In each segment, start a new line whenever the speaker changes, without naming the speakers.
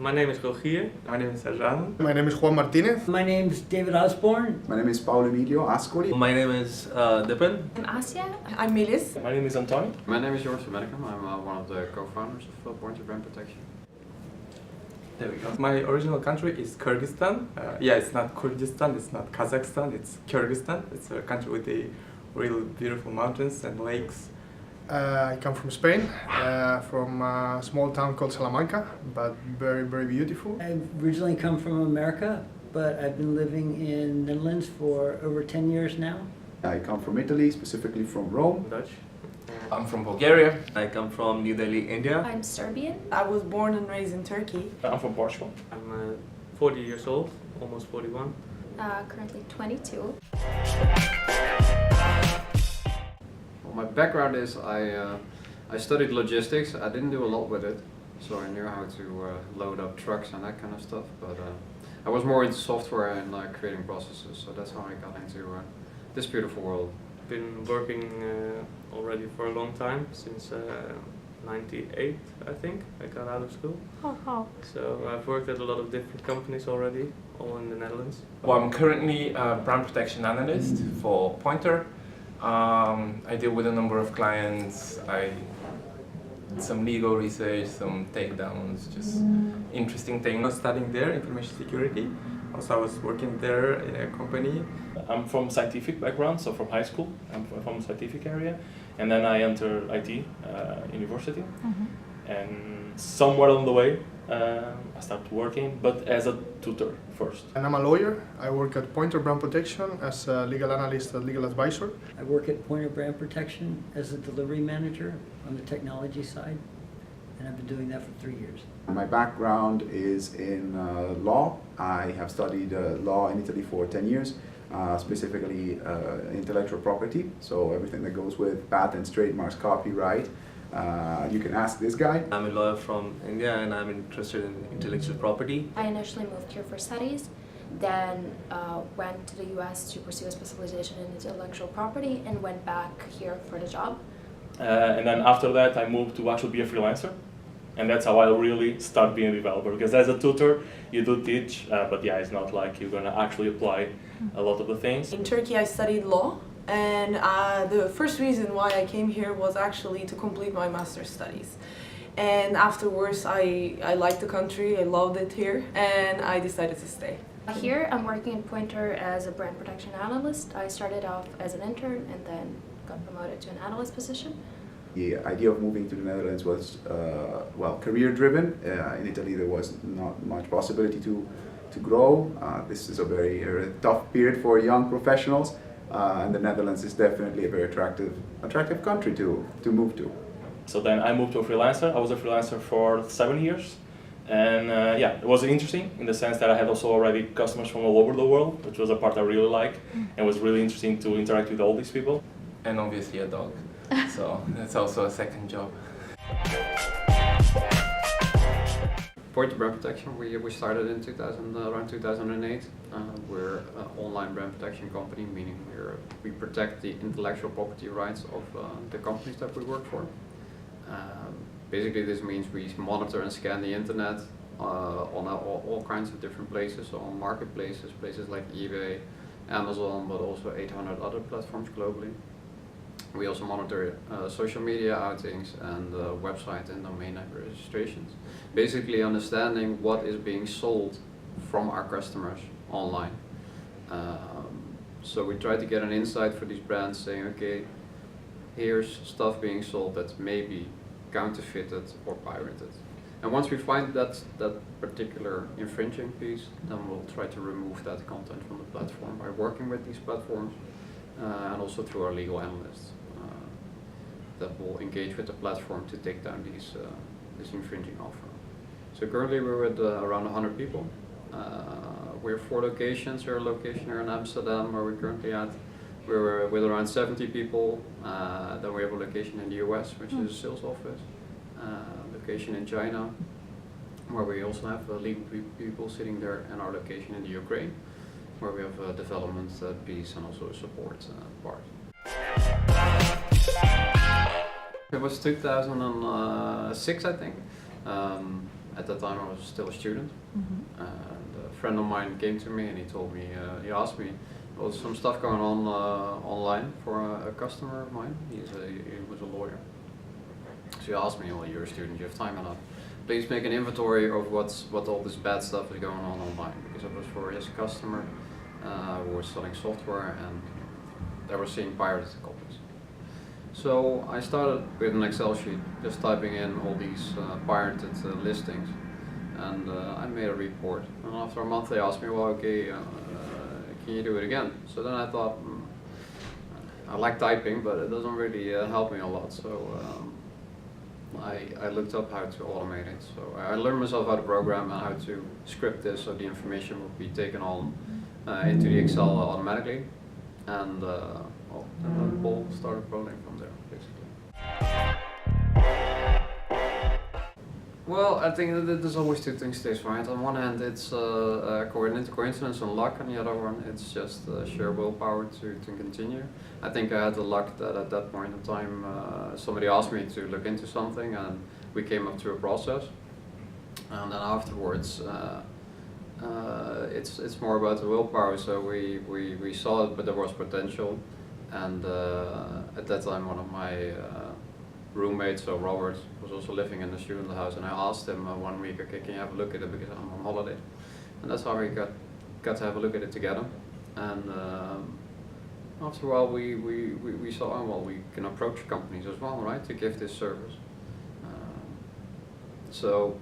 My name is Rogier.
My name is Arjan.
My name is Juan Martinez.
My name is David Osborne.
My name is Paulo Emilio Ascoli.
My name is Dipin.
I'm Asia. I'm Melis.
My name is Antonio.
My name is Jornt van Bennekum. I'm one of the co-founders of Pointer Brand Protection.
There we go. My original country is Kyrgyzstan. It's not Kurdistan, it's not Kazakhstan, it's Kyrgyzstan. It's a country with a really beautiful mountains and lakes.
I come from Spain, from a small town called Salamanca, but very, very beautiful.
I originally come from America, but I've been living in the Netherlands for over 10 years now.
I come from Italy, specifically from Rome.
Dutch.
I'm from Bulgaria.
I come from New Delhi, India.
I'm Serbian. I was born and raised in Turkey.
I'm from Portugal.
I'm 40 years old, almost 41.
Currently 22.
Well, my background is I studied logistics. I didn't do a lot with it, so I knew how to load up trucks and that kind of stuff. But I was more into software and creating processes, so that's how I got into this beautiful world.
Been working already for a long time, since 98, I think. I got out of school.
Oh.
So I've worked at a lot of different companies already, all in the Netherlands.
Well, I'm currently a brand protection analyst for Pointer. I deal with a number of clients. I did some legal research, some takedowns, just interesting things. I was studying there, information security. Also, I was working there in a company.
I'm from scientific background, so from high school. I'm from a scientific area, and then I entered IT university. And somewhere along the way, I started working, but as a tutor first.
And I'm a lawyer. I work at Pointer Brand Protection as a legal analyst and legal advisor.
I work at Pointer Brand Protection as a delivery manager on the technology side, and I've been doing that for 3 years.
My background is in law. I have studied law in Italy for 10 years, specifically intellectual property, so everything that goes with patents, trademarks, copyright. You can ask this guy.
I'm a lawyer from India and I'm interested in intellectual property.
I initially moved here for studies, then went to the US to pursue a specialization in intellectual property and went back here for the job.
And then after that, I moved to actually be a freelancer. And that's how I really start being a developer. Because as a tutor, you do teach, but yeah, it's not like you're going to actually apply a lot of the things.
In Turkey, I studied law, and the first reason why I came here was actually to complete my master's studies. And afterwards, I liked the country, I loved it here, and I decided to stay. Here, I'm working at Pointer as a brand protection analyst. I started off as an intern and then got promoted to an analyst position.
The idea of moving to the Netherlands was, career-driven. In Italy, there was not much possibility to grow. This is a very tough period for young professionals, and the Netherlands is definitely a very attractive country to move to.
So then I moved to a freelancer. I was a freelancer for 7 years. And it was interesting in the sense that I had also already customers from all over the world, which was a part I really like. And it was really interesting to interact with all these people.
And obviously a dog. So that's also a second job.
Pointer Brand Protection, we started in around 2008. We're an online brand protection company, meaning we protect the intellectual property rights of the companies that we work for. Basically, this means we monitor and scan the internet on all kinds of different places, so on marketplaces, places like eBay, Amazon, but also 800 other platforms globally. We also monitor social media outings and website and domain name registrations. Basically understanding what is being sold from our customers online. So we try to get an insight for these brands saying, okay, here's stuff being sold that's maybe counterfeited or pirated. And once we find that particular infringing piece, then we'll try to remove that content from the platform by working with these platforms and also through our legal analysts that will engage with the platform to take down this infringing offer. So currently we're with around 100 people. We have 4 locations. We're a location here in Amsterdam where we're currently at. We're with around 70 people. Then we have a location in the US, which is a sales office. Location in China, where we also have legal people sitting there, and our location in the Ukraine, where we have a development piece and also a support part. It was 2006, I think. At that time I was still a student, and a friend of mine came to me and he told me, he asked me, there was some stuff going on online for a customer of mine. He was a lawyer. So he asked me, well, you're a student, you have time enough. Please make an inventory of what all this bad stuff is going on online, because it was for his customer who was selling software and they were seeing pirated copies. So I started with an Excel sheet, just typing in all these pirated listings, and I made a report. And after a month they asked me, well, okay, can you do it again? So then I thought, I like typing, but it doesn't really help me a lot. So I looked up how to automate it. So I learned myself how to program and how to script this so the information would be taken on into the Excel automatically. And well, then the ball started rolling from there, basically. Well, I think that there's always two things to this, right? On one hand, it's coincidence and luck, and the other one, it's just sheer willpower to continue. I think I had the luck that at that point in time, somebody asked me to look into something, and we came up to a process. And then afterwards, it's more about the willpower. So we saw it, but there was potential. And at that time, one of my roommates, so Robert, was also living in the student house, and I asked him 1 week, okay, can you have a look at it because I'm on holiday? And that's how we got to have a look at it together. And after a while, we saw, well, we can approach companies as well, right, to give this service. So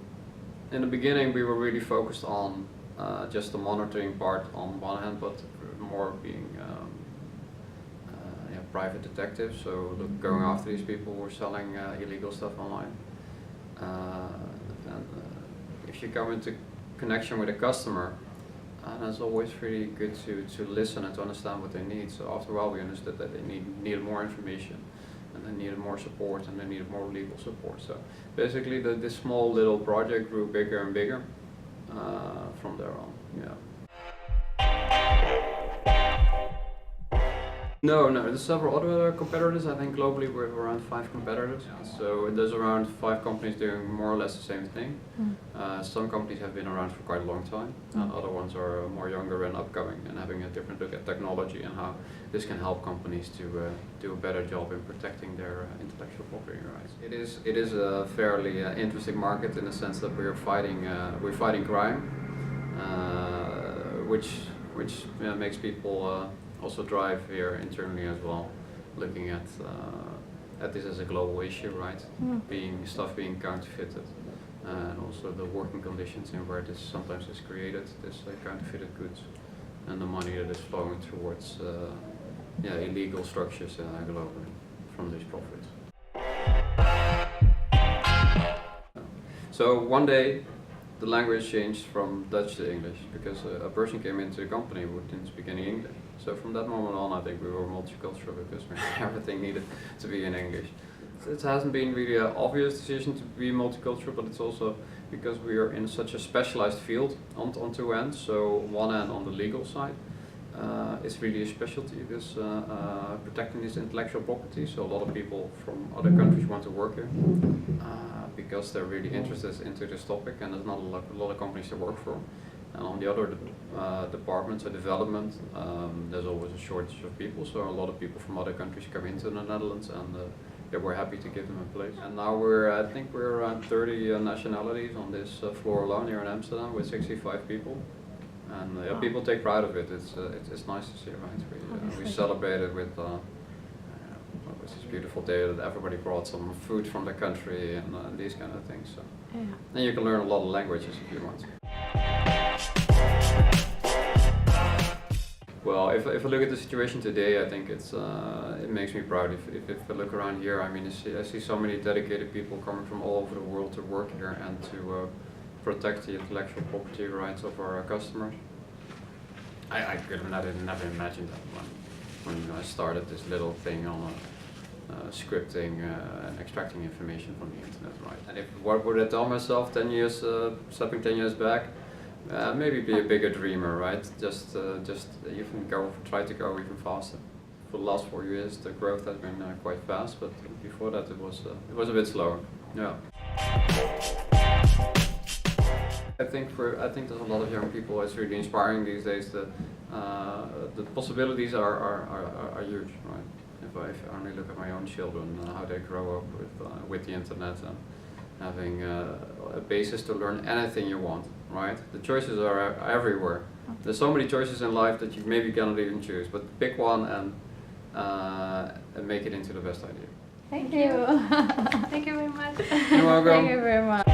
in the beginning, we were really focused on just the monitoring part on one hand, but more being private detectives, so going after these people who are selling illegal stuff online. And if you come into connection with a customer, it's always really good to listen and to understand what they need. So after a while we understood that they needed more information, and they needed more support, and they needed more legal support. So basically this small little project grew bigger and bigger from there on. Yeah. No, there's several other competitors. I think globally we have around 5 competitors. So there's around 5 companies doing more or less the same thing. Some companies have been around for quite a long time, and other ones are more younger and upcoming and having a different look at technology and how this can help companies to do a better job in protecting their intellectual property rights. It is a fairly interesting market in the sense that we're fighting crime, which makes people also drive here internally as well, looking at this as a global issue, right? Stuff being counterfeited, and also the working conditions in where this sometimes is created, this counterfeited goods, and the money that is flowing towards illegal structures globally from these profits. So one day, the language changed from Dutch to English because a person came into the company who didn't speak any English. So from that moment on, I think we were multicultural because everything needed to be in English. It hasn't been really an obvious decision to be multicultural, but it's also because we are in such a specialized field on two ends. So one end on the legal side, it's really a specialty, this protecting this intellectual property. So a lot of people from other countries want to work here because they're really interested into this topic, and there's not a lot of companies to work for. And on the other departments or development, there's always a shortage of people, so a lot of people from other countries come into the Netherlands, and we're happy to give them a place. And now I think we're around 30 nationalities on this floor alone here in Amsterdam with 65 people. And people take pride of it. It's nice to see, right? We celebrated with this beautiful day that everybody brought some food from the country and these kind of things. So. And you can learn a lot of languages if you want. Well, if I look at the situation today, I think it makes me proud. If I look around here, I mean, I see so many dedicated people coming from all over the world to work here and to protect the intellectual property rights of our customers. I could have never imagined that when I started this little thing on scripting and extracting information from the internet, right? And what would I tell myself stepping 10 years back? Maybe be a bigger dreamer, right? Just even try to go even faster. For the last 4 years, the growth has been quite fast, but before that, it was a bit slower. Yeah. I think there's a lot of young people. It's really inspiring these days that the possibilities are huge, right? If I only look at my own children, how they grow up with the internet and having a basis to learn anything you want, right? The choices are everywhere. There's so many choices in life that you maybe cannot even choose, but pick one and make it into the best idea.
Thank you. Thank you very much.
You're welcome.
Thank you very much.